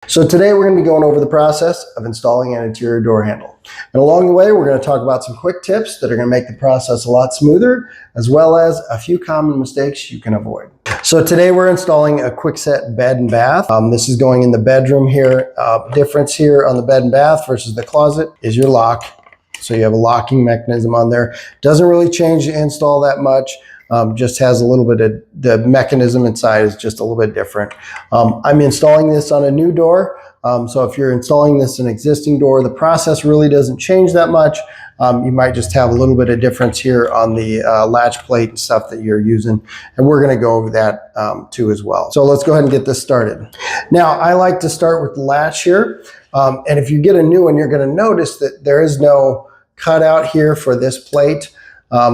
So today we're going to be going over the process of installing an interior door handle. And along the way, we're going to talk about some quick tips that are going to make the process a lot smoother, as well as a few common mistakes you can avoid. So today we're installing a Kwikset bed and bath. This is going in the bedroom here. Difference here on the bed and bath versus the closet is your lock. So you have a locking mechanism on there. Doesn't really change the install that much. Just has a little bit of the mechanism inside is just a little bit different. I'm installing this on a new door. So if you're installing this in an existing door, the process really doesn't change that much. You might just have a little bit of difference here on the latch plate and stuff that you're using. And we're going to go over that too as well. So let's go ahead and get this started. Now, I like to start with the latch here. And if you get a new one, you're going to notice that there is no cutout here for this plate.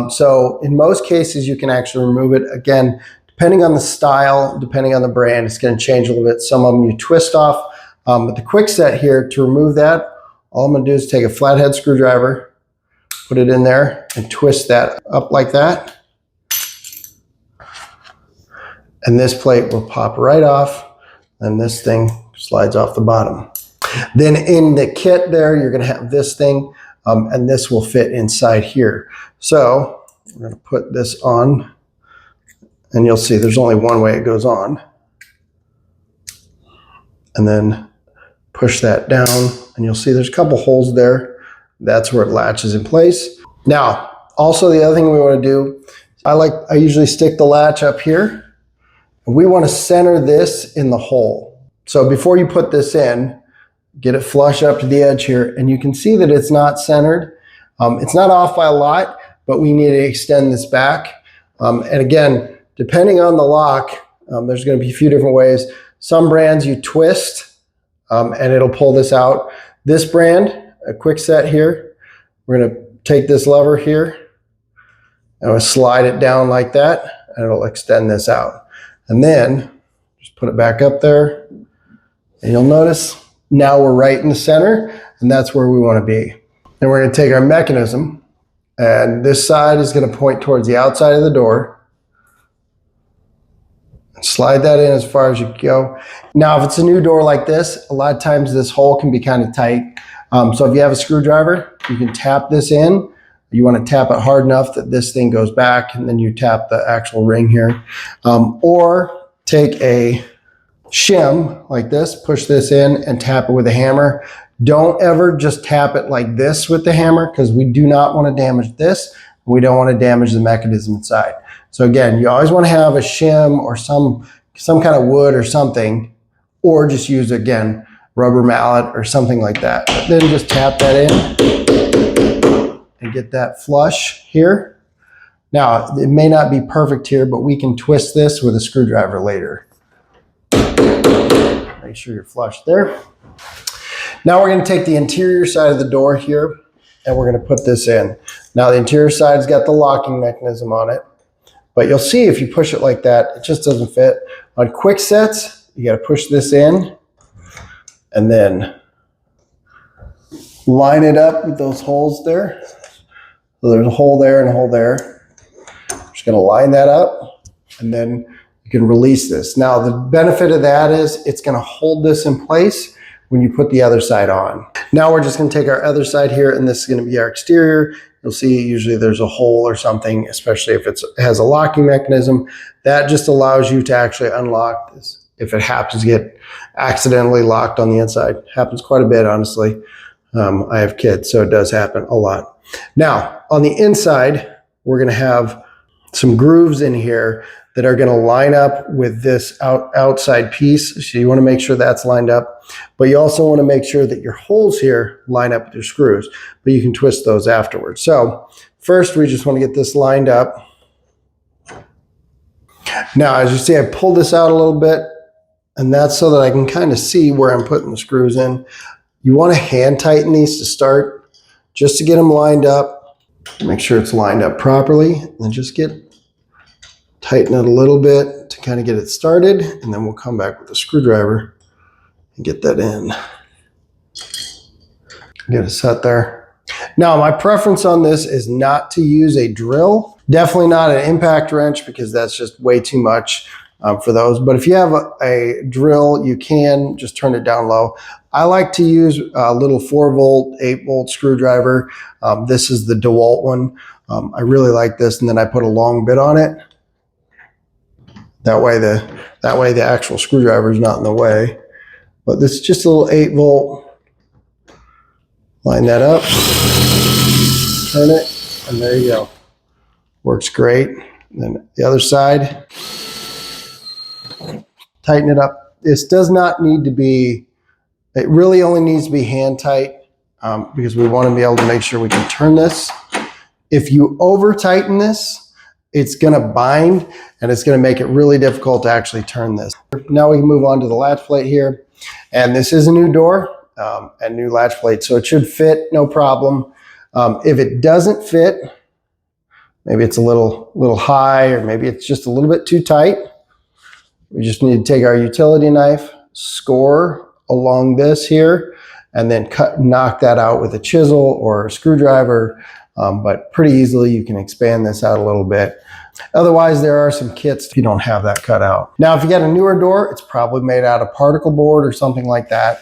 So in most cases, you can actually remove it. Again, depending on the style, depending on the brand, it's going to change a little bit. Some of them you twist off. But the Kwikset here, to remove that, all I'm going to do is take a flathead screwdriver, put it in there, and twist that up like that. And this plate will pop right off, and this thing slides off the bottom. Then in the kit there, you're going to have this thing, and this will fit inside here. So we're going to put this on, and you'll see there's only one way it goes on. And then push that down, and you'll see there's a couple holes there. That's where it latches in place. Now, also the other thing we want to do, I usually stick the latch up here. We want to center this in the hole. So before you put this in, get it flush up to the edge here, and you can see that it's not centered. It's not off by a lot, but we need to extend this back. And again, depending on the lock, there's going to be a few different ways. Some brands you twist, and it'll pull this out. This brand, a Kwikset here, we're going to take this lever here, and we'll slide it down like that, and it'll extend this out. And then just put it back up there, and you'll notice now we're right in the center, and that's where we want to be. And we're going to take our mechanism, and this side is going to point towards the outside of the door. Slide that in as far as you go. Now, if it's a new door like this, a lot of times this hole can be kind of tight. So if you have a screwdriver, you can tap this in. You want to tap it hard enough that this thing goes back, and then you tap the actual ring here. Or take a shim like this, push this in, and tap it with a hammer. Don't ever just tap it like this with the hammer, because we do not want to damage this. We don't want to damage the mechanism inside. So again, you always want to have a shim or some kind of wood or something, or just use, again, rubber mallet or something like that. But then just tap that in and get that flush here. Now, it may not be perfect here, but we can twist this with a screwdriver later. Make sure you're flush there. Now we're going to take the interior side of the door here, and we're going to put this in. Now the interior side's got the locking mechanism on it, but you'll see if you push it like that, it just doesn't fit. On Kwiksets, you got to push this in and then line it up with those holes there. So there's a hole there and a hole there. Just going to line that up, and then you can release this. Now the benefit of that is it's going to hold this in place when you put the other side on. Now we're just going to take our other side here, and this is going to be our exterior. You'll see usually there's a hole or something, especially if it has a locking mechanism. That just allows you to actually unlock this if it happens to get accidentally locked on the inside. Happens quite a bit, honestly. I have kids, so it does happen a lot. Now, on the inside, we're going to have some grooves in here that are going to line up with this outside piece. So you want to make sure that's lined up, but you also want to make sure that your holes here line up with your screws, but you can twist those afterwards. So first, we just want to get this lined up. Now, as you see, I pulled this out a little bit, and that's so that I can kind of see where I'm putting the screws in. You want to hand tighten these to start, just to get them lined up. Make sure it's lined up properly, and then just tighten it a little bit to kind of get it started, and then we'll come back with a screwdriver and get that in. Get it set there. Now, my preference on this is not to use a drill. Definitely not an impact wrench, because that's just way too much. for those. But if you have a drill, you can just turn it down low. I like to use a little 4-volt, 8-volt screwdriver. This is the DeWalt one. I really like this, and then I put a long bit on it. That way the actual screwdriver is not in the way. But this is just a little 8-volt. Line that up, turn it, and there you go. Works great. And then the other side, tighten it up. This does not need to be, it really only needs to be hand tight because we want to be able to make sure we can turn this. If you over tighten this, it's going to bind and it's going to make it really difficult to actually turn this. Now we can move on to the latch plate here. And this is a new door and new latch plate, so it should fit no problem. If it doesn't fit, maybe it's a little high, or maybe it's just a little bit too tight, we just need to take our utility knife, score along this here, and then knock that out with a chisel or a screwdriver. But pretty easily you can expand this out a little bit. Otherwise, there are some kits if you don't have that cut out. Now, if you got a newer door, it's probably made out of particle board or something like that.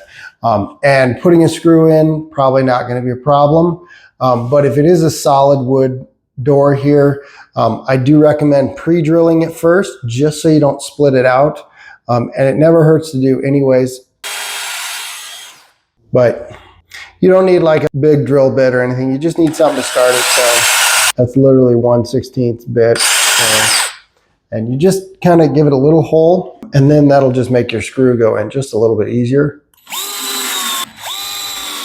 And putting a screw in, probably not going to be a problem. But if it is a solid wood door here, I do recommend pre-drilling it first, just so you don't split it out. And it never hurts to do anyways. But you don't need like a big drill bit or anything. You just need something to start it. So that's literally 1/16 bit. And you just kind of give it a little hole, and then that'll just make your screw go in just a little bit easier.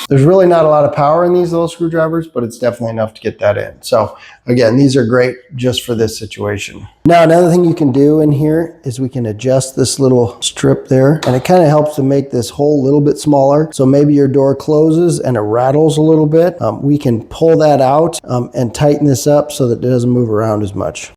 There's really not a lot of power in these little screwdrivers, but it's definitely enough to get that in. So again, these are great just for this situation. Now, another thing you can do in here is we can adjust this little strip there, and it kind of helps to make this hole a little bit smaller. So maybe your door closes and it rattles a little bit. We can pull that out and tighten this up so that it doesn't move around as much.